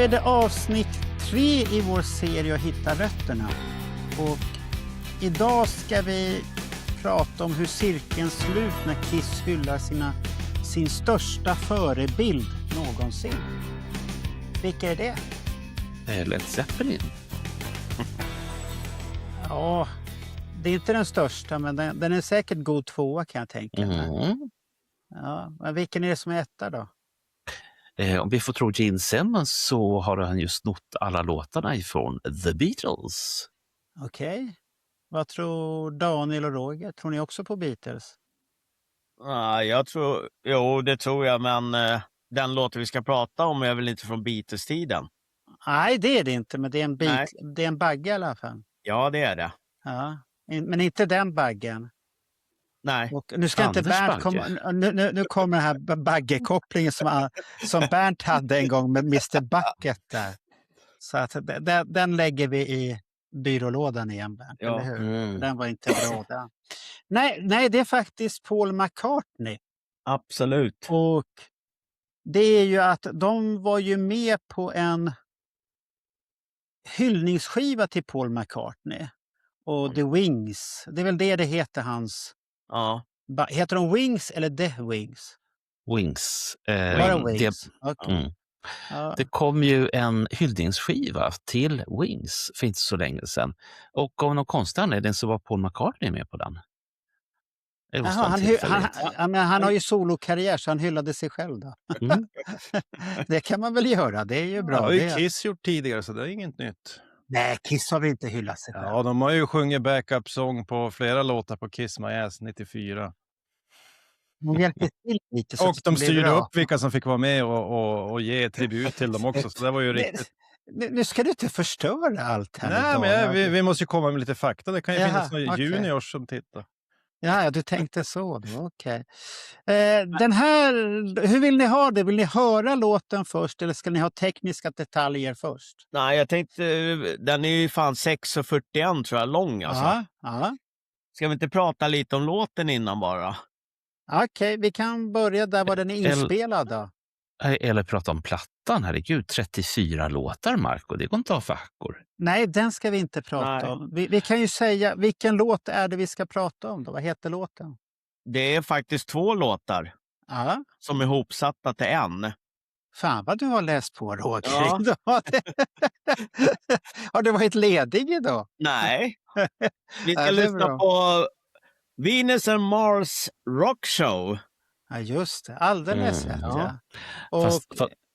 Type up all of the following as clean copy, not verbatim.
är det avsnitt 3 i vår serie att hitta rötterna. Och idag ska vi prata om hur cirkeln slut när Kiss hyllar sin största förebild någonsin. Vilka är det? Led Zeppelin. Ja, det är inte den största, men den är säkert god tvåa kan jag tänka mig. Ja, men vilken är det som är etta då? Om vi får tro Gene Simmons så har han ju snott alla låtarna ifrån The Beatles. Okej. Vad tror Daniel och Roger? Tror ni också på Beatles? Jag tror, jo det tror jag, men den låt vi ska prata om är väl inte från Beatles-tiden? Nej, det är det inte, men det är en bagge i alla fall. Ja, det är det. Ja, men inte den baggen. Nej. Och nu ska inte Bernt komma, nu kommer den här baggekopplingen som Bernt hade en gång med Mr. Bucket där. Så att den lägger vi i byrålådan igen, Bernt, Ja. eller hur? Den var inte bra där. Nej, det är faktiskt Paul McCartney. Absolut. Och det är ju att de var ju med på en hyllningsskiva till Paul McCartney. Och The Wings, det är väl det heter hans... Ja. Heter de Wings eller The Wings? Wings. Bara Wings? Okay. Ja. Det kom ju en hyllningsskiva till Wings för inte så länge sedan. Och av någon konstig anledning så var Paul McCartney med på den. Han har ju solokarriär så han hyllade sig själv då. Det kan man väl göra, det är ju bra. Det har ju Kiss gjort tidigare så det är inget nytt. Nej, Kiss har vi inte hyllat sig själv. Ja, de har ju sjungit backup-sång på flera låtar på Kiss My Ass 94. De hjälpte till lite. Och de styrde upp vilka som fick vara med och ge tribut till dem också. Så det var ju riktigt. Nu ska du inte förstöra allt här. Nej, men vi måste ju komma med lite fakta. Det kan ju finnas några juniors som tittar. Ja, du tänkte så. Okej. Den här, hur vill ni ha det? Vill ni höra låten först eller ska ni ha tekniska detaljer först? Nej, jag tänkte, den är ju fan 6:41 tror jag, lång alltså. Ja. Ska vi inte prata lite om låten innan bara? Okej, vi kan börja där var den är inspelad då. Eller prata om plattan, herregud, 34 låtar, Marco, det går inte av för hackor. Nej, den ska vi inte prata om. Vi kan ju säga, vilken låt är det vi ska prata om då? Vad heter låten? Det är faktiskt 2 låtar som är ihopsatta till en. Fan vad du har läst på, Roger. Ja. Har du varit ledig idag? Nej, vi ska lyssna på Venus and Mars Rock Show. Ja, just det. Alldeles rätt. Ja.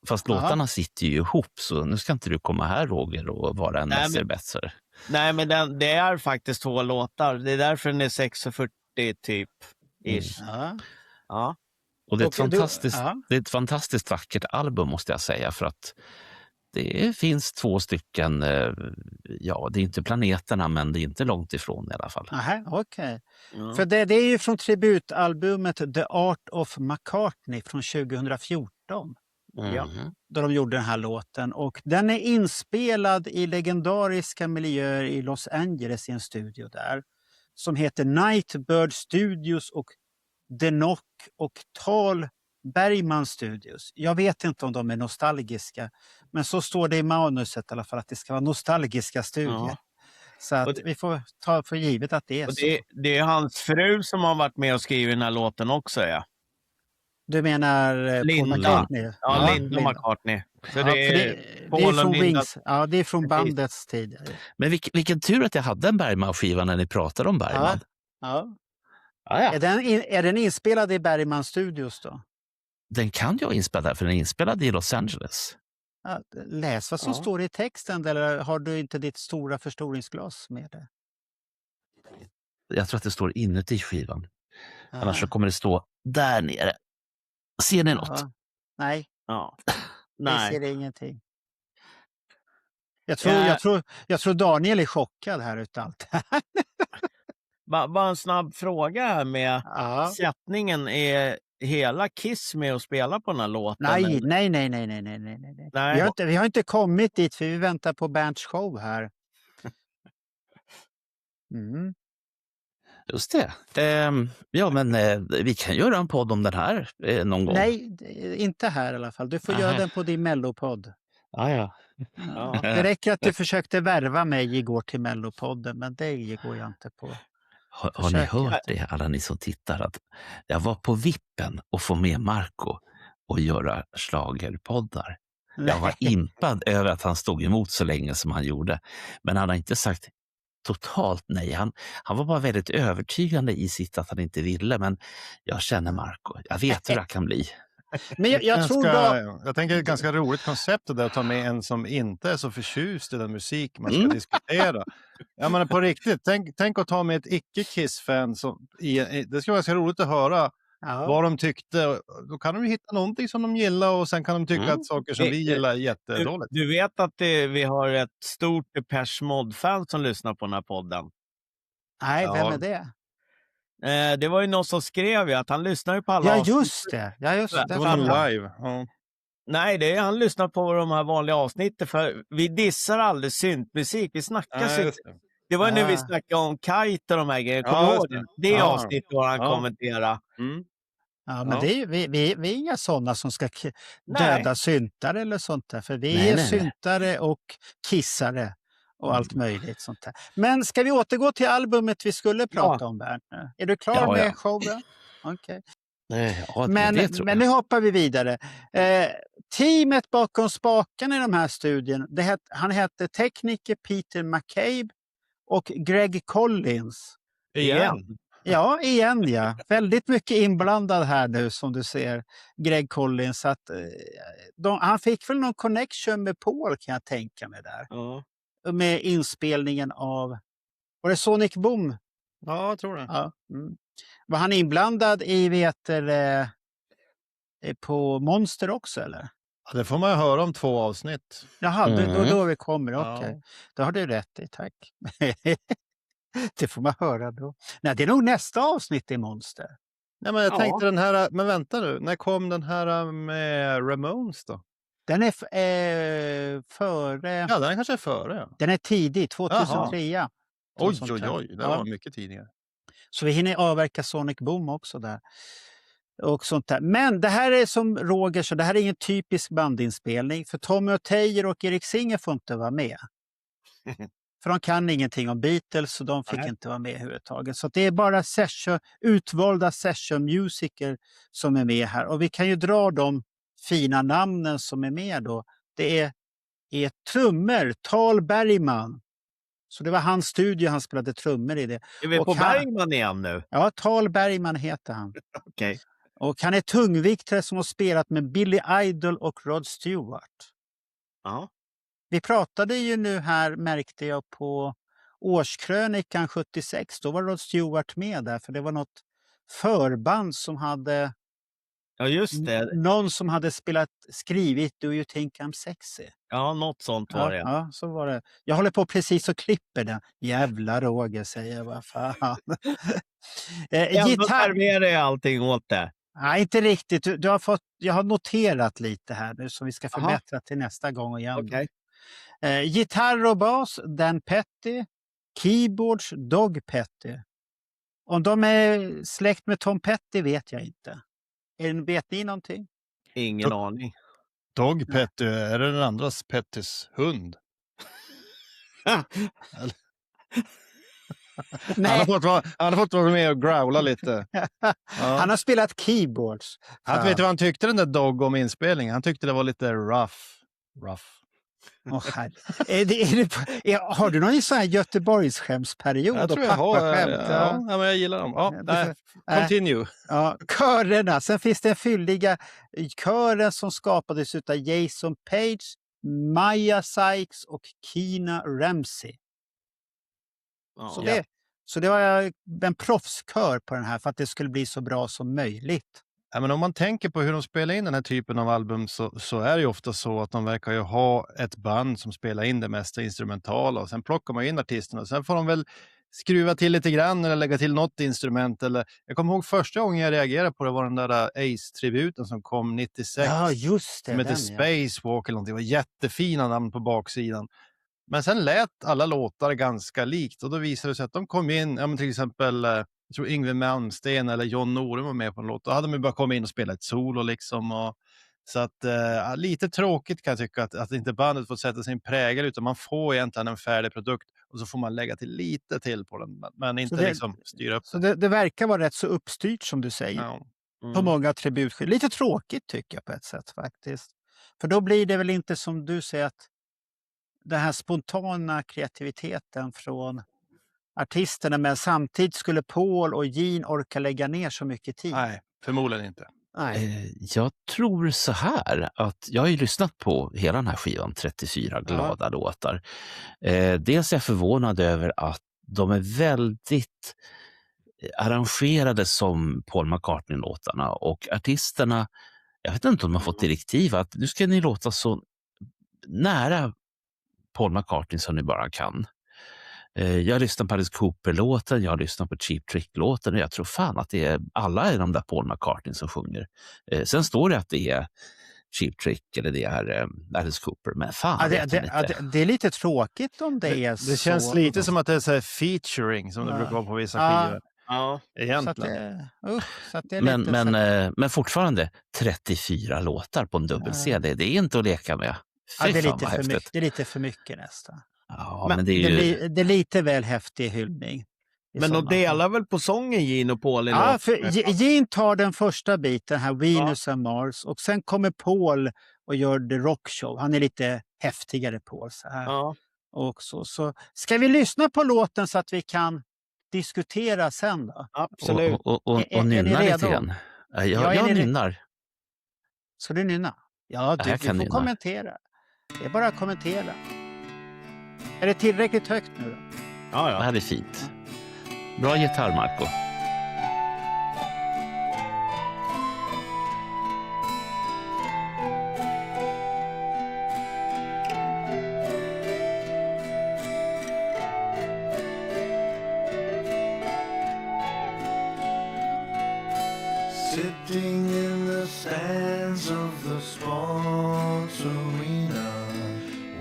Fast låtarna sitter ju ihop, så nu ska inte du komma här, Roger, och vara en mästerbetsare. Nej, men det är faktiskt 2 låtar. Det är därför den är 6:40 typ. Ish. Ja. Och det är ett fantastiskt vackert album måste jag säga, för att det finns 2 stycken, det är inte planeterna men det är inte långt ifrån i alla fall. Okej. För det är ju från tributalbumet The Art of McCartney från 2014. Då de gjorde den här låten. Och den är inspelad i legendariska miljöer i Los Angeles i en studio där. Som heter Nightbird Studios och Denock och Tal Bergman Studios. Jag vet inte om de är nostalgiska, men så står det i manuset i alla fall att det ska vara nostalgiska studier. Så att vi får ta för givet att det är så. Det är hans fru som har varit med och skrivit den här låten också, ja. Du menar Linda. Paul McCartney? Ja, Linda McCartney. Så det är från Wings. Ja, det är från bandets tid. Men vilken tur att jag hade en Bergman-skiva när ni pratade om Bergman. Ja. Är den inspelad i Bergman Studios då? Den kan jag inspela för den är inspelad i Los Angeles. Ja, läs vad som står i texten, eller har du inte ditt stora förstoringsglas med det? Jag tror att det står inuti skivan. Annars så kommer det stå där nere. Ser ni något? Nej. Nej. Jag ser ingenting. Jag tror Daniel är chockad här utav allt. Bara en snabb fråga här med sättningen. Är hela Kiss med att spela på den här låten? Nej. Vi har inte kommit dit för vi väntar på Bernts show här. Just det. Men vi kan göra en podd om den här någon gång. Nej, inte här i alla fall. Du får göra den på din mellopodd. Ja. Det räcker att du försökte värva mig igår till Mellopodden, men det går jag inte på. Har ni hört det, alla ni som tittar, att jag var på vippen att få med Marco och göra schlagerpoddar. Jag var impad över att han stod emot så länge som han gjorde. Men han har inte sagt totalt nej. Han var bara väldigt övertygande i sitt att han inte ville. Men jag känner Marco. Jag vet hur det kan bli. Men jag tror jag tänker det är ett ganska roligt koncept det där att ta med en som inte är så förtjust i den musik man ska diskutera. Ja, men på riktigt, tänk att ta med ett icke-Kiss-fan. Det ska vara ganska roligt att höra vad de tyckte. Då kan de ju hitta någonting som de gillar och sen kan de tycka att saker som vi gillar är jättedåligt. Du vet att vi har ett stort Depeche Mode-fan som lyssnar på den här podden? Nej, vem är det? Det var ju någon som skrev att han lyssnar ju på alla avsnitt. Ja, just det. Det var någon live. Ja. Nej, han lyssnar på de här vanliga avsnitten, för vi dissar aldrig syntmusik. Vi snackar synt. Det var nu vi snackade om Kite och de här grejerna. Kommer du ihåg det avsnittet var han kommentera. Ja, men det är, vi är inga sådana som ska döda syntare eller sånt där. För vi är syntare och kissare och allt möjligt sånt där. Men ska vi återgå till albumet vi skulle prata om, Bernt? Är du klar med showen? Okej. Men nu hoppar vi vidare. Teamet bakom spakarna i de här studien, han hette tekniker Peter McCabe och Greg Collins. Igen? Ja, igen ja. Väldigt mycket inblandad här nu som du ser, Greg Collins. Att, han fick väl någon connection med Paul, kan jag tänka mig där. Med inspelningen av, var det Sonic Boom? Ja, jag tror det. Ja. Var han inblandad i på Monster också, eller? Ja, det får man ju höra om 2 avsnitt. Jaha, då vi kommer. Okej. Då har du rätt i, tack. Det får man höra då. Nej, det är nog nästa avsnitt i Monster. Nej, men jag tänkte den här, men vänta nu, när kom den här med Ramones då? Den är före... Ja, den kanske är före. Ja. Den är tidig, 2003. Oj, det var mycket tidigare. Så vi hinner avverka Sonic Boom också där. Och sånt där. Men det här är som Roger, så det här är ingen typisk bandinspelning. För Tommy Oteyer och Erik Singer får inte vara med. För de kan ingenting om Beatles, så de fick inte vara med överhuvudtaget. Så det är bara utvalda session-musiker som är med här. Och vi kan ju dra de fina namnen som är med då. Det är trummor, Tal Bergman. Så det var hans studio, han spelade trummor i det. Är vi på Bergman igen nu? Ja, Tal Bergman heter han. Okej. Och han är tungviktare som har spelat med Billy Idol och Rod Stewart. Ja. Vi pratade ju nu här, märkte jag, på årskrönikan 76. Då var Rod Stewart med där, för det var något förband som hade... Ja, just det. Någon som hade skrivit Do You Think I'm Sexy? Ja, något sånt var det. Ja, så var det. Jag håller på precis och klipper den. Jävla Roger, säger jag. Vad fan. Ändå serverar jag allting åt det. Nej, inte riktigt. Jag har noterat lite här nu som vi ska förbättra till nästa gång igen. Okay. Gitarr och bas, Dan Petty. Keyboards, Dog Petty. Om de är släkt med Tom Petty vet jag inte. Vet ni någonting? Ingen aning. Dog Petty, är det den andras Pettys hund? Nej. Han har fått vara med och growla lite. Ja. Han har spelat keyboards. Han vet du vad han tyckte den där Dog om inspelningen? Han tyckte det var lite rough. Har du någon sån här Göteborgsskämsperiod? Jag tror jag har. Men jag gillar dem. Continue. Körerna. Sen finns det en fylliga kören som skapades av Jason Page, Maya Sykes och Kina Ramsey. Så det var en proffskör på den här för att det skulle bli så bra som möjligt. Ja, men om man tänker på hur de spelar in den här typen av album så är det ju ofta så att de verkar ju ha ett band som spelar in det mesta instrumentala och sen plockar man in artisterna och sen får de väl skruva till lite grann eller lägga till något instrument. Jag kommer ihåg första gången jag reagerade på det var den där Ace-tributen som kom 96. Ja, just det. Som heter Spacewalk eller någonting. Det var jättefina namn på baksidan. Men sen lät alla låtar ganska likt och då visade det sig att de kom in, till exempel jag tror Yngwie Malmsteen eller John Norum var med på en låt. Då hade de bara kommit in och spelat ett solo liksom. Och Så att lite tråkigt kan jag tycka att inte bandet får sätta sin prägel, utan man får egentligen en färdig produkt och så får man lägga till lite till på den, men inte liksom styra upp. Så det verkar vara rätt så uppstyrt som du säger. Ja. På många tributskivor. Lite tråkigt tycker jag på ett sätt faktiskt. För då blir det väl inte som du säger att den här spontana kreativiteten från artisterna, men samtidigt skulle Paul och Gene orka lägga ner så mycket tid. Nej, förmodligen inte. Jag tror så här att jag har ju lyssnat på hela den här skivan, 34 glada låtar. Dels är jag förvånad över att de är väldigt arrangerade som Paul McCartney-låtarna, och artisterna, jag vet inte om de har fått direktiv att nu ska ni låta så nära Paul McCartney som ni bara kan. Jag har lyssnat på Alice Cooper-låten, jag har lyssnat på Cheap Trick-låten, och jag tror fan att det är alla är de där Paul McCartney som sjunger. Sen står det att det är Cheap Trick eller det är Alice Cooper, men fan det är lite tråkigt om det är så. Det känns lite som att det är så här featuring som det brukar vara på vissa skivor. Ja, egentligen. Så att det är men fortfarande 34 låtar på en dubbel-CD, det är inte att leka med. Det är lite för mycket nästan. Ja, men det är ju... det är lite väl häftig hyllning. Men de delar väl på sången, Gene och Paul? Ja, för Gene tar den första biten här, Venus and Mars, och sen kommer Paul och gör The Rock Show. Han är lite häftigare Paul så här. Ja. Och så ska vi lyssna på låten så att vi kan diskutera sen då? Absolut. Och nynna lite grann. Jag nynnar. Ska du nynna? Ja, du får nynna. kommentera. Det är bara att kommentera. Är det tillräckligt högt nu då? Ja. Det här är fint. Bra gitarr, Marco. Sitting in the stands of the sports arena,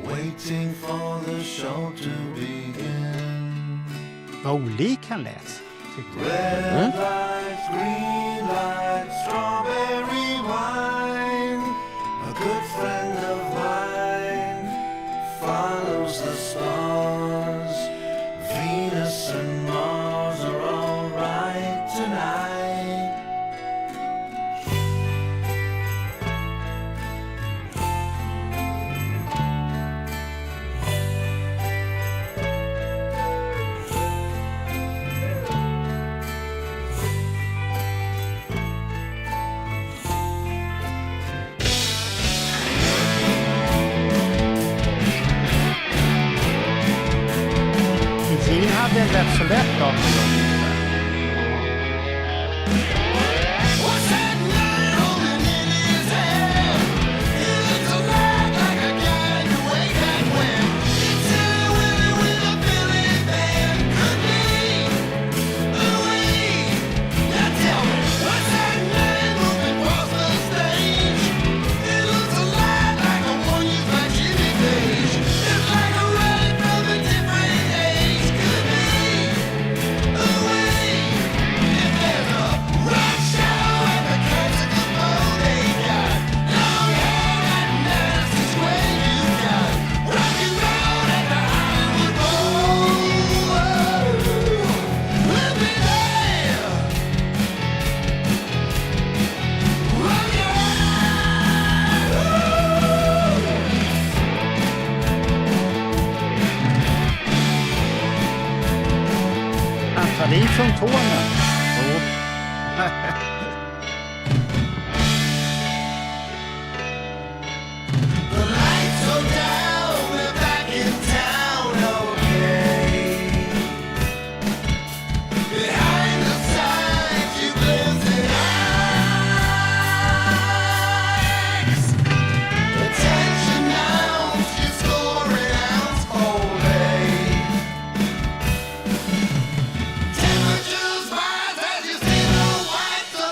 waiting for the show to begin. Vad olik han lät, tyckte jag. Red lights, green lights, strawberry wine. A good friend of mine follows the stars. Venus and Mars are all right tonight. Gene hade en rätt så lätt av det. Det är från tonen. Temperatures rise as you see the whites of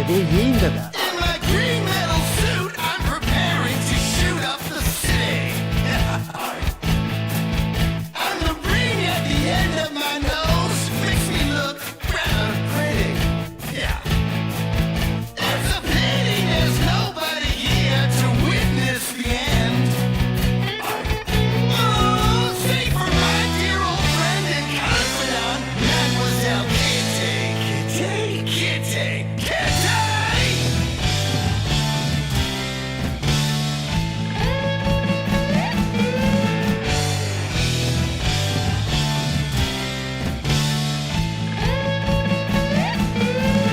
det är Gene det där. In my green metal suit, I'm preparing to shoot up the city. I'm gonna bring you at the end of my nose, makes me look rather pretty. Yeah. It's a pity there's nobody here to witness the end. Oh, sing for my dear old friend and confidant, Mademoiselle Kitty, Kitty, Kitty, Kitty.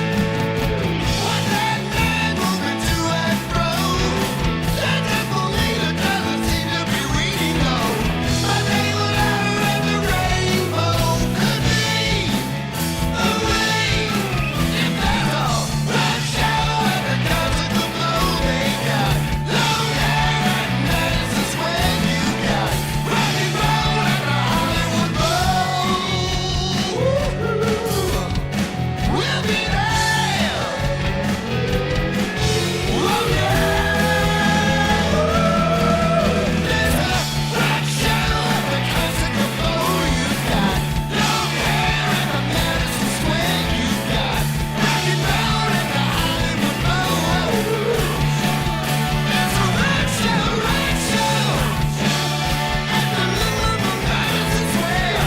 What that man moving to and fro, that devil leader doesn't seem to be reading low. A neighbor ladder and the rainbow could be a ring. If that's all, right shadow and the guns of the blow they got. Long hair and medicine's when you got rock and roll and the Hollywood bowl. We'll be there. Oh yeah. There's a black shadow at the classic of bowl you got. Long hair and the medicine swing you got. Rock and roll and the Hollywood bowl. There's a black shadow at the medicine swing.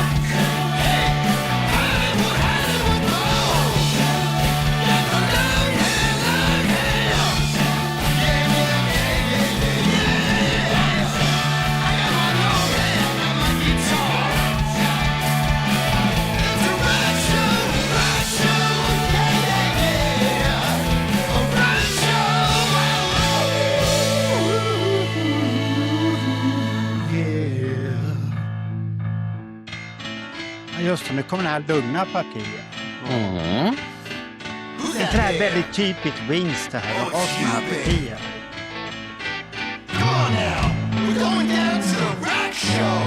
Hey, Hollywood, Hollywood bowl. Got the long hair, long hair. Yeah, yeah, yeah, yeah, yeah. I got my long hair, got my guitar. It's a rock show, yeah, yeah, yeah. A rock show. Ja, just det, nu kommer det här lugna partiet. Mm. Who's Det that här är there? väldigt typiskt Wings det här. De har såna här partier. Come on now, we're going down to the rock show.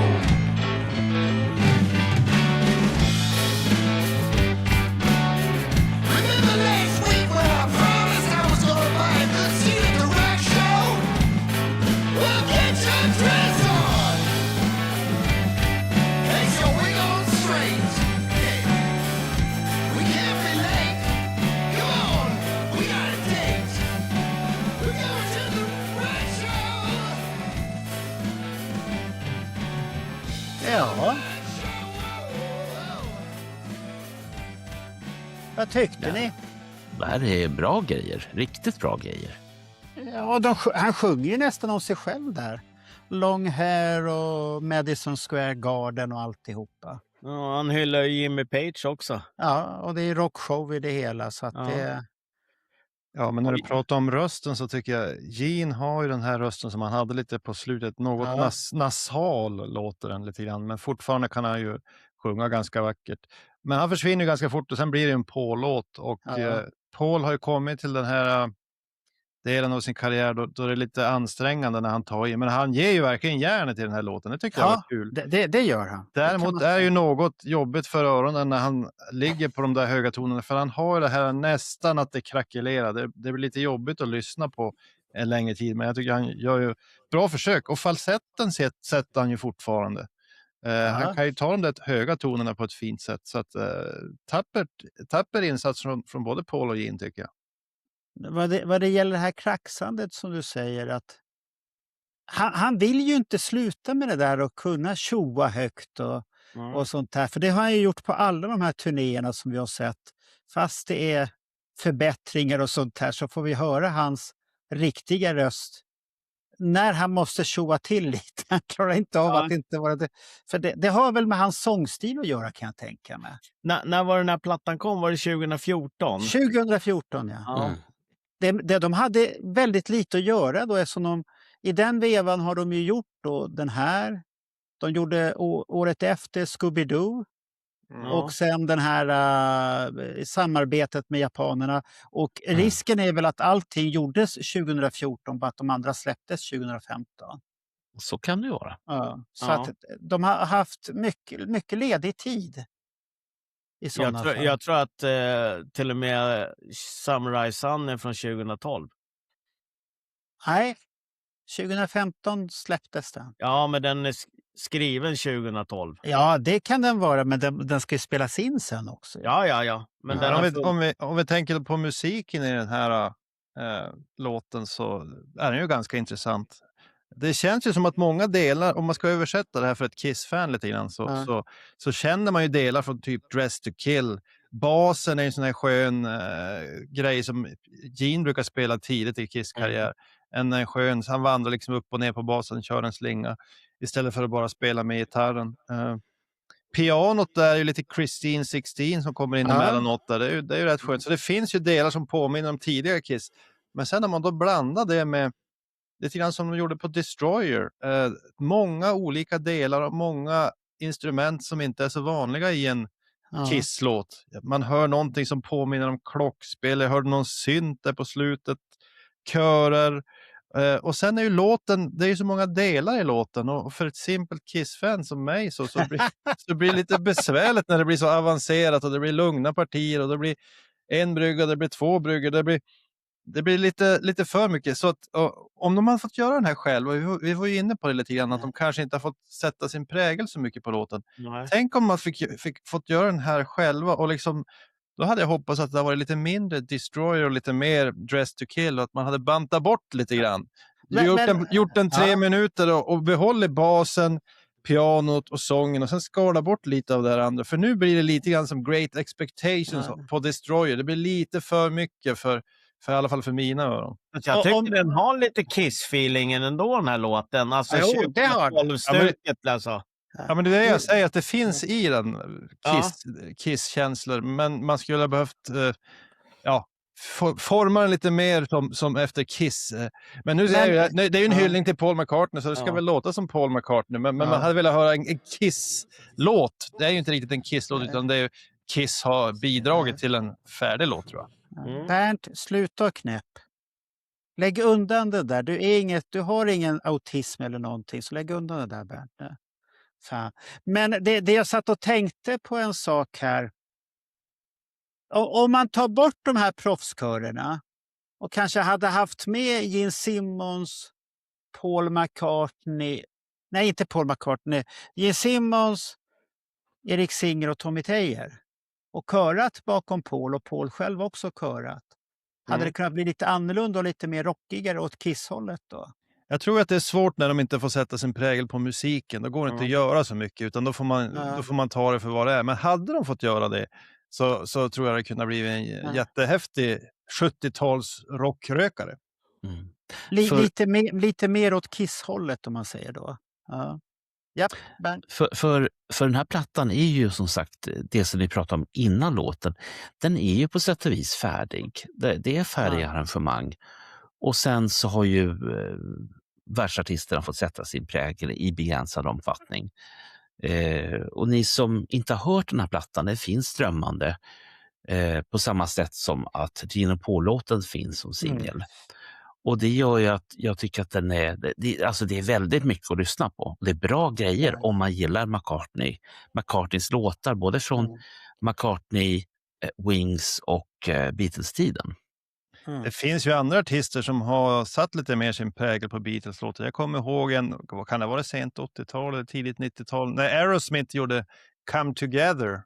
Remember last week when I promised I was gonna buy a good seat at the rock show? Well, get your dress on. Hey, so we're going straight. Hey, we can't be late. Come on, we got a date. We're going to the rock show. Ja. Vad tyckte ni? Det här är bra grejer. Riktigt bra grejer. Ja, han sjunger ju nästan om sig själv där. Long hair och Madison Square Garden och alltihopa. Ja, han hyllar ju Jimmy Page också. Ja, och det är rockshow i det hela. Så att Ja. det, Ja, men när du pratar om rösten så tycker jag Gene har ju den här rösten som han hade lite på slutet. Något Ja. nasal låter den lite grann, men fortfarande kan han ju sjunga ganska vackert. Men han försvinner ju ganska fort och sen blir det en Paul-låt. Och Ja. Paul har ju kommit till den här delen av sin karriär då det är lite ansträngande när han tar i. Men han ger ju verkligen järnet i den här låten. Det tycker jag var kul. det gör han. Det kan Däremot man är det ju säga. något jobbigt för öronen när han ligger på de där höga tonerna. För han har ju det här nästan att det krackelerar. Det blir lite jobbigt att lyssna på en längre tid. Men jag tycker han gör ju bra försök. Och falsetten sätter han ju fortfarande. Han kan ju ta de där höga tonerna på ett fint sätt. Så att tapper insats från både Paul och Gene tycker jag. Vad det gäller det här kraxandet som du säger, att han vill ju inte sluta med det där och kunna tjoa högt och sånt där. För det har han ju gjort på alla de här turnéerna som vi har sett. Fast det är förbättringar och sånt här så får vi höra hans riktiga röst när han måste tjoa till lite. Han klarar inte av att inte vara det. För det har väl med hans sångstil att göra, kan jag tänka mig. När var den här plattan kom? Var det 2014? 2014, ja. De hade väldigt lite att göra då, eftersom i den vevan har de ju gjort då den här. De gjorde året efter Scooby-Doo. Och sen den här samarbetet med japanerna. Och risken är väl att allting gjordes 2014, bara att de andra släpptes 2015. Så kan det vara. Ja, så att de har haft mycket ledig tid. i sådana fall. Jag tror att till och med Samurai Sun är från 2012. Nej, 2015 släpptes den. Ja, men den är skriven 2012. Ja, det kan den vara, men den ska ju spelas in sen också. Ja. Men den Om vi tänker på musiken i den här låten så är den ju ganska intressant. Det känns ju som att många delar, om man ska översätta det här för ett Kiss-fan lite grann, så känner man ju delar från typ Dress to Kill. Basen är en sån här skön grej som Gene brukar spela tidigt i Kiss-karriär. En skön, han vandrar liksom upp och ner på basen, kör en slinga istället för att bara spela med gitarren. Pianot där är ju lite Christine 16 som kommer in emellanåt där. Det är ju rätt skönt. Så det finns ju delar som påminner om tidigare Kiss. Men sen när man då blandar det med lite grann som de gjorde på Destroyer. Många olika delar och många instrument som inte är så vanliga i en Kiss-låt. Man hör någonting som påminner om klockspel. Jag hörde någon synt där på slutet. Körer. Och sen är ju låten, det är ju så många delar i låten och för ett simpelt Kiss-fan som mig så blir det lite besvärligt när det blir så avancerat och det blir lugna partier och det blir en brygga, det blir två bryggor, det blir lite för mycket. Så att, om de har fått göra den här själv, och vi var ju inne på det lite grann, att de kanske inte har fått sätta sin prägel så mycket på låten. Nej. Tänk om man fick fått göra den här själva och liksom, då hade jag hoppats att det var lite mindre Destroyer och lite mer Dress to Kill och att man hade bantat bort lite grann. Gjort den 3 minuter och behållit basen, pianot och sången och sen skala bort lite av det här andra. För nu blir det lite grann som Great Expectations på Destroyer. Det blir lite för mycket för i alla fall för mina öron. Jag tycker den har lite Kiss-feelingen ändå, den här låten. Alltså, det har den. Alltså. Ja, men det är det jag säger, att det finns i den Kiss-känslor, men man skulle ha behövt forma den lite mer som efter Kiss. Men nu är det är ju en hyllning till Paul McCartney, så det ska väl låta som Paul McCartney, men man hade velat höra en Kiss-låt. Det är ju inte riktigt en Kiss-låt, utan det är Kiss har bidragit till en färdig låt, tror jag. Bernt, sluta knäpp. Lägg undan det där. Du har ingen autism eller någonting, så lägg undan det där, Bernt. Fan. Men det jag satt och tänkte på en sak här. Om man tar bort de här proffskörerna och kanske hade haft med Gene Simmons, Paul McCartney, nej inte Paul McCartney, Gene Simmons, Eric Singer och Tommy Thayer och körat bakom Paul och Paul själv också körat. Hade det kunnat bli lite annorlunda och lite mer rockigare åt Kiss-hållet då? Jag tror att det är svårt när de inte får sätta sin prägel på musiken. Då går det inte att göra så mycket, utan då får man ta det för vad det är. Men hade de fått göra det så tror jag det kunde bli en jättehäftig 70-tals rockrökare. Lite mer åt Kiss-hållet om man säger då. Ja, för den här plattan är ju som sagt det som vi pratade om innan låten. Den är ju på sätt och vis färdig. Det är färdiga arrangemang. Och sen så har ju världsartisterna fått sätta sin prägel i begränsad omfattning. Och ni som inte har hört den här plattan, det finns drömmande på samma sätt som att Gene Paul-låten finns som singel. Och det gör ju att jag tycker att den det är väldigt mycket att lyssna på. Det är bra grejer om man gillar McCartneys låtar, både från McCartney, Wings och Beatles-tiden. Det finns ju andra artister som har satt lite mer sin prägel på Beatles-låtar. Jag kommer ihåg kan det vara sent 80-tal eller tidigt 90-tal, när Aerosmith gjorde Come Together,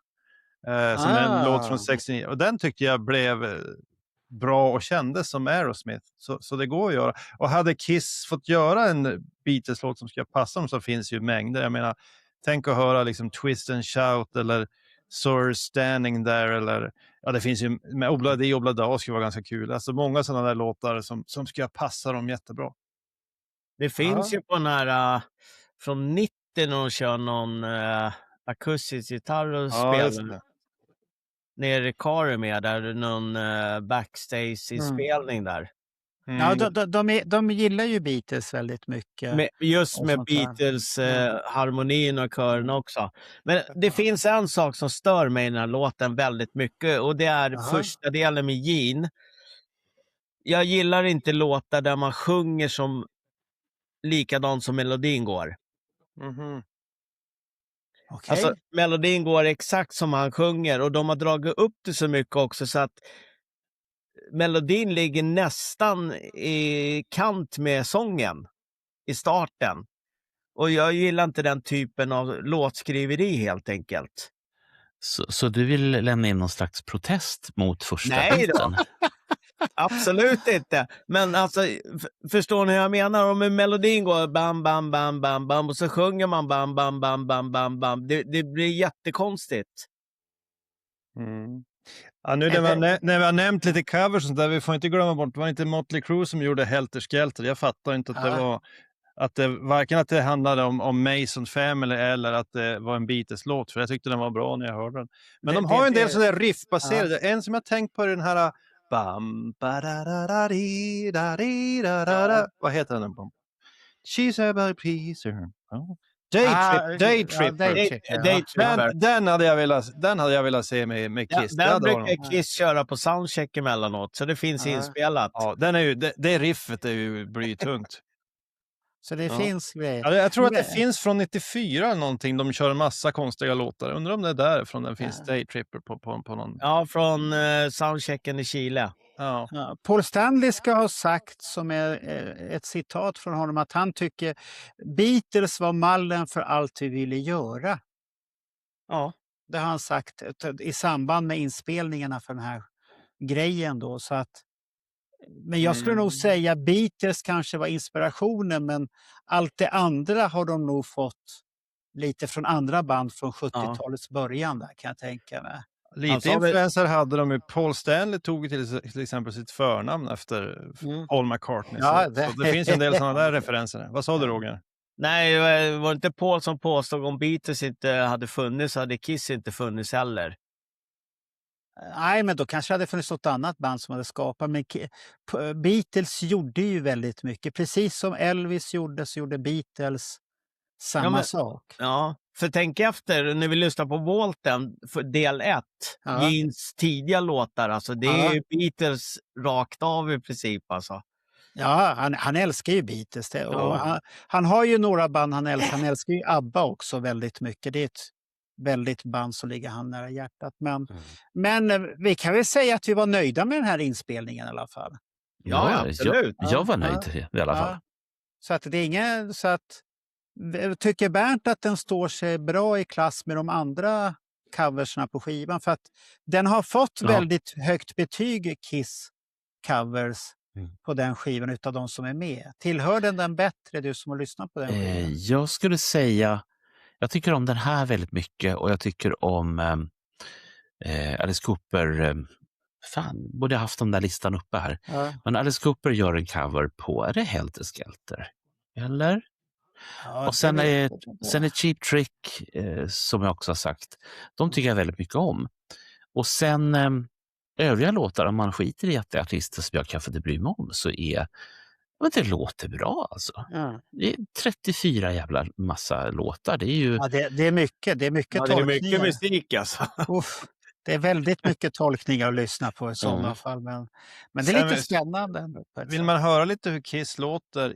som är en låt från 69. Och den tyckte jag blev bra och kändes som Aerosmith. Så det går att göra. Och hade Kiss fått göra en Beatles-låt som ska passa dem, så finns ju mängder. Jag menar, tänk att höra liksom Twist and Shout eller Sir Standing There, eller det finns ju med Obladi Oblada skulle vara ganska kul. Alltså många sådana där låtar som ska passa dem jättebra. Det finns ju på den här från 90 när de kör någon akustisk gitarr och spelar. Nere i Kari med där någon backstage-inspelning där. Ja, de gillar ju Beatles väldigt mycket. Med Beatles harmonin och kören också. Men det finns en sak som stör mig i den här låten väldigt mycket, och det är första delen med Gene. Jag gillar inte låtar där man sjunger som likadant som melodin går. Okej. Alltså, melodin går exakt som han sjunger och de har dragit upp det så mycket också så att melodin ligger nästan i kant med sången i starten. Och jag gillar inte den typen av låtskriveri helt enkelt. Så du vill lämna in någon slags protest mot första Nej då. biten? Absolut inte. Men alltså, förstår ni hur jag menar? Om melodin går bam, bam, bam, bam, bam och så sjunger man bam, bam, bam, bam, bam, bam. Det blir jättekonstigt. Mm. Ja, nu när vi har nämnt lite covers och sånt där, vi får inte glömma bort, det var inte Motley Crue som gjorde Helter Skelter. Jag fattar inte att det var varken att det handlade om Mason Family eller att det var en Beatles-låt, för jag tyckte den var bra när jag hörde den. Men de har ju en del sådär riffbaserade. En som jag tänkt på är den här bam, ba-da-da-da-di, da-di-da-da-da. Vad heter den? She's a pleaser. Daytripper. Den hade jag velat se med Kiss. Ja, den brukar Kiss köra på soundcheck emellanåt, så det finns inspelat. Ja, det riffet är ju blytungt. Så det finns grejer. Ja, jag tror att det finns från 94 eller någonting. De kör en massa konstiga låtar. Undrar om det är därifrån den finns Daytripper på någon. Ja, från soundchecken i Chile. Ja. Ja, Paul Stanley ska ha sagt, som är ett citat från honom, att han tycker Beatles var mallen för allt vi ville göra. Ja. Det har han sagt i samband med inspelningarna för den här grejen då. Så att, men jag skulle nog säga Beatles kanske var inspirationen, men allt det andra har de nog fått lite från andra band från 70-talets början där, kan jag tänka mig. Lite influenser hade de ju. Paul Stanley tog till exempel sitt förnamn efter Paul McCartney. Ja, så det finns en del sådana där referenser. Vad sa du, Roger? Nej, var det inte Paul som påstod om Beatles inte hade funnits så hade Kiss inte funnits heller. Nej, men då kanske hade funnits något annat band som hade skapat. Men Beatles gjorde ju väldigt mycket. Precis som Elvis gjorde så gjorde Beatles samma sak. Ja, för tänk efter när vi lyssnar på Walton för del 1. Jeans tidiga låtar. Alltså, det är ju Beatles rakt av i princip. Alltså. Ja, han älskar ju Beatles. Och han har ju några band han älskar. Han älskar ju ABBA också väldigt mycket. Det är ett väldigt band som ligger han nära hjärtat. Men vi kan väl säga att vi var nöjda med den här inspelningen i alla fall. Ja, absolut. Jag var nöjd i alla fall. Så att det är ingen... Så att, tycker Bernt att den står sig bra i klass med de andra coversna på skivan? För att den har fått väldigt högt betyg, Kiss covers, på den skivan utav de som är med. Tillhör den bättre, du som har lyssnat på den skivan? Jag skulle säga, jag tycker om den här väldigt mycket och jag tycker om Alice Cooper. Fan, borde jag haft den där listan uppe här. Ja. Men Alice Cooper gör en cover på, är det Helter Skelter? Eller? Ja, och sen är Cheap Trick, som jag också har sagt, de tycker jag väldigt mycket om. Och sen övriga låtar, om man skiter i att det är artister som jag kanske inte bryr mig om, så det låter bra alltså. Ja. Det är 34 jävla massa låtar. Det är ju... Ja, det är mycket. Det är mycket tolkningar. Det är mycket musik alltså. Det är väldigt mycket tolkningar att lyssna på i sådana fall. Men det är lite spännande. Vill man höra lite hur Kiss låter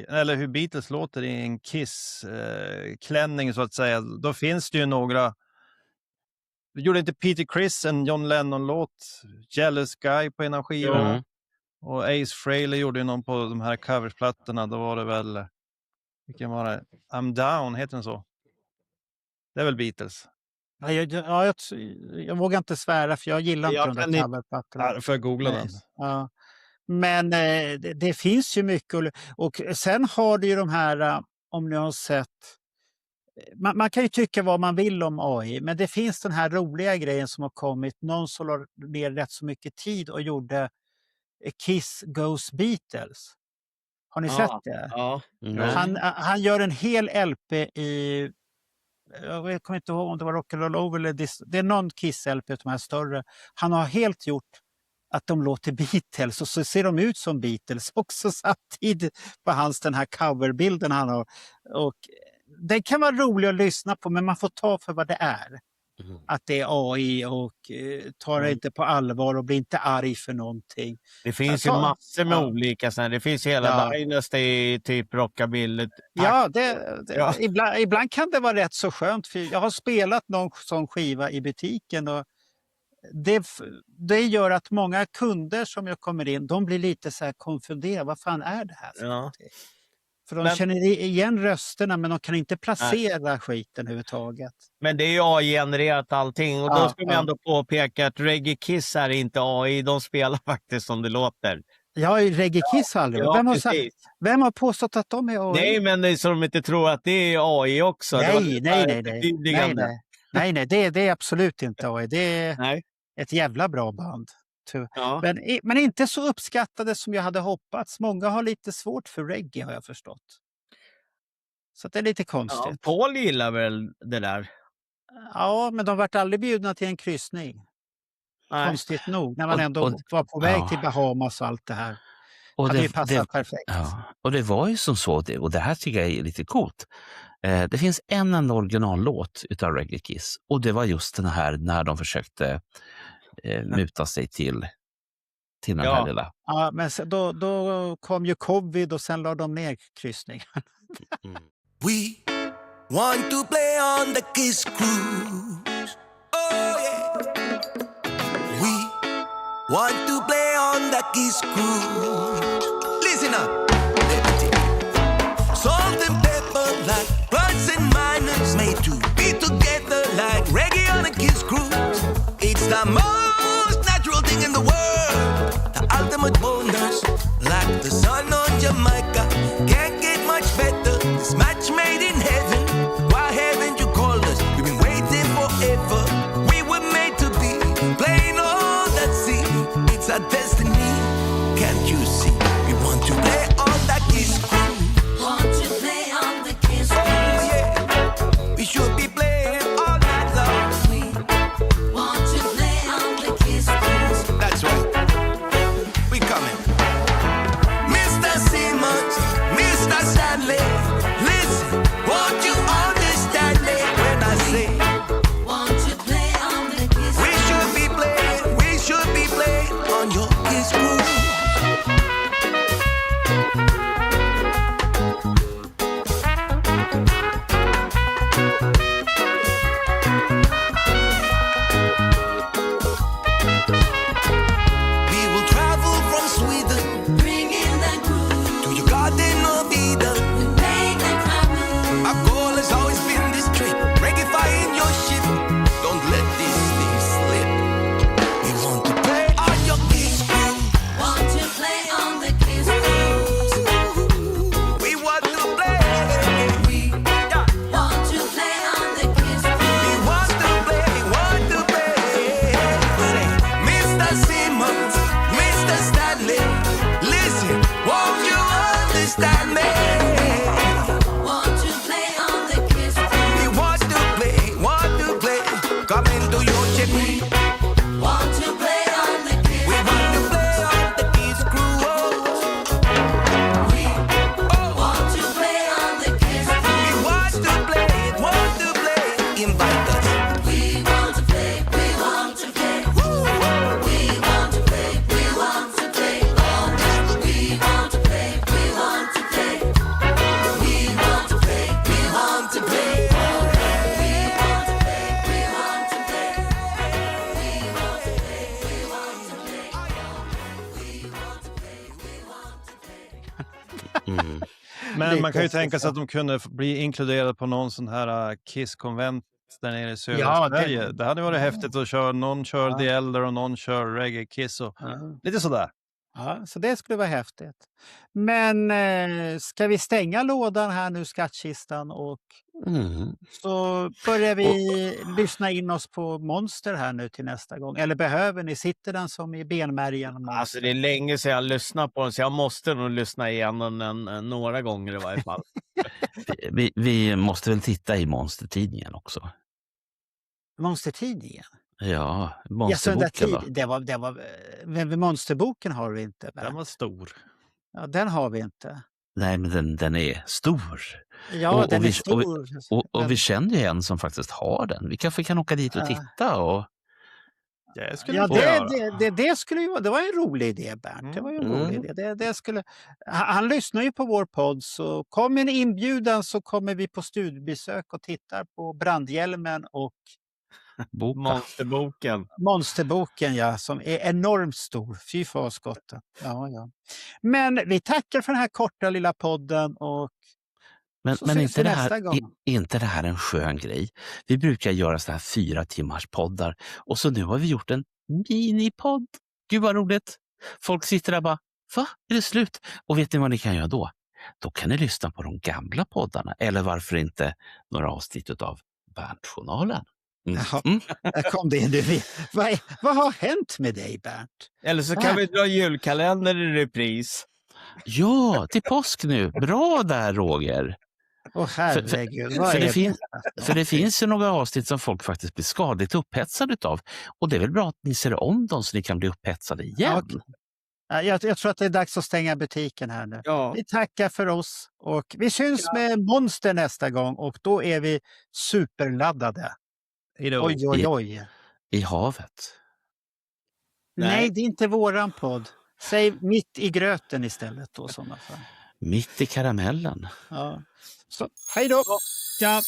eller hur Beatles låter i en Kiss-klänning så att säga, då finns det ju några. Det gjorde inte Peter Criss en John Lennon-låt, Jealous Guy på en av skivorna. Och Ace Frehley gjorde ju någon på de här coversplattorna. Då var det väl, vilken var det? I'm Down, heter den så? Det är väl Beatles? Jag vågar inte svära för jag gillar inte de där coverplattorna. Ja, får jag googla den. Ja. Men det finns ju mycket. Och sen har du ju de här, om ni har sett, man kan ju tycka vad man vill om AI, men det finns den här roliga grejen som har kommit. Någon som la ner rätt så mycket tid och gjorde Kiss Goes Beatles. Har ni sett det? Ja. Han gör en hel LP i... Jag kommer inte ihåg om det var Rock'n'Roll Over eller det är någon Kiss-LP, de här större. Han har helt gjort att de låter Beatles och så ser de ut som Beatles också samtidigt på den här coverbilden han har. Och den kan vara rolig att lyssna på, men man får ta för vad det är. att det är AI och tar det inte på allvar och blir inte arg för någonting. Det finns ju massor med olika sen. Det finns hela Dynasty, typ rockabilly. Ja, ibland kan det vara rätt så skönt. För jag har spelat någon sån skiva i butiken och det gör att många kunder som jag kommer in, de blir lite så här konfunderade. Vad fan är det här för någonting? För de känner igen rösterna men de kan inte placera skiten överhuvudtaget. Men det är ju AI-genererat allting och då ska man ändå påpeka att Reggae Kiss är inte AI, de spelar faktiskt som det låter. Ja, Reggae Kiss aldrig. Vem har påstått att de är AI? Nej, men det är så de inte tror att det är AI också. Nej, det är absolut inte AI. Det är ett jävla bra band. Ja. Men inte så uppskattade som jag hade hoppats. Många har lite svårt för reggae har jag förstått. Så det är lite konstigt. Ja, Paul gillar väl det där? Ja, men de vart aldrig bjudna till en kryssning. Nej. Konstigt nog, när man ändå var på väg till Bahamas och allt det här. Och det passat perfekt. Ja. Och det var ju som så, och det här tycker jag är lite coolt. Det finns en enda originallåt utav Reggae Kiss. Och det var just den här när de försökte muta sig till den här lilla. Ja, men då kom ju covid och sen la de ner kryssningen. We want to play on the Kiss Cruise. Oh yeah. We want to play on the Kiss Cruise. Listen up. Salt and pepper like plus and minus made to be together like reggae on a Kiss Cruise. It's the most natural thing in the world. The ultimate bonus, like the sun on Jamaica. Can't get much better. This match made in heaven. Why haven't you called us? We've been waiting forever. We were made to be playing on that sea. It's our destiny. Can't you see? We want to play on that Kiss Cruise. Want to play on the Kiss Cruise. Oh yeah. We should be playing all night long. Want to play on the Kiss Cruise. That's right. We coming. Mr. Simmons, Mr. Stanley, listen, won't you understand me when I say Want to play on the Kiss Cruise. we should be playing on your Kiss Cruise. We will travel from Sweden Bring in the groove. to your Garden of Eden. Make the crowd move. Our goal has always been this trip. Reggae-fying your ship. Don't let these things slip. We want to play on your Kiss Cruise. Want to play on the Kiss Cruise. We want to play. Yeah. Want to play on the Kiss Cruise. We want to play. Say, Mr. Simmons, Mr. Stanley, listen, won't you understand me? Want to play on the Kiss Cruise. We want to play. Come into your ship. Want to play on the Kiss We want to play on the Kiss Cruise. Want to play on the Kiss We Cruise. want to play. Invite us. We want to play. We want to play. We want to play. We want to play all night. We want to play. We want to play. We want to play. We want to play all night. We want to play. We want to play. We want to play. We want to play. We want to play. We want to play. Men man kan ju tänka sig att de kunde bli inkluderade på någon sån här Kiss-konvent där nere i södra Sverige. Det hade varit häftigt att köra. Någon kör The Elder och någon kör Reggae Kiss och lite sådär. Ja, så det skulle vara häftigt. Men ska vi stänga lådan här nu, skattkistan, och så börjar vi lyssna in oss på Monster här nu till nästa gång. Eller behöver ni? Sitter den som i benmärgen? Alltså det är länge sedan jag lyssnat på den så jag måste nog lyssna igenom den några gånger i varje fall. Vi måste väl titta i Monstertidningen också. Monstertidningen? Ja, Ja, så den Monsterboken där det var Monsterboken har vi inte. Den var stor. Ja, den har vi inte. Nej, men den är stor. Ja, den är vi, stor. och vi känner ju en som faktiskt har den. Vi kanske kan åka dit och titta. Och... Det skulle Ja, vi göra. det skulle ju vara, det var en rolig idé, Bernt. Det var ju en rolig idé. Det skulle, han lyssnar ju på vår podd, så kom en inbjudan så kommer vi på studiebesök och tittar på Brandhjälmen och Monsterboken, ja, som är enormt stor. Fy fasgotten. Ja. Men vi tackar för den här korta lilla podden och Men ses inte, vi det här, nästa gång. inte det här en skön grej? Vi brukar göra så här 4 timmars poddar och så nu har vi gjort en minipodd. Gud vad roligt! Folk sitter där bara, va? Är det slut? Och vet ni vad ni kan göra då? Då kan ni lyssna på de gamla poddarna eller varför inte några avsnitt av Berntjournalen. Jaha, där kom det nu. Vad har hänt med dig, Bernt? Eller så kan vi dra julkalender i repris. Ja, till påsk nu. Bra där, Roger. Herregud. För det finns ju några avsnitt som folk faktiskt blir skadligt upphetsade av. Och det är väl bra att ni ser om dem så ni kan bli upphetsade igen. Ja, jag tror att det är dags att stänga butiken här nu. Ja. Vi tackar för oss och vi syns med Monster nästa gång och då är vi superladdade. Oj. I havet. Nej, det är inte våran podd. Säg mitt i gröten istället då, sådana fall. Mitt i karamellen. Ja. Så, hej då! Ja.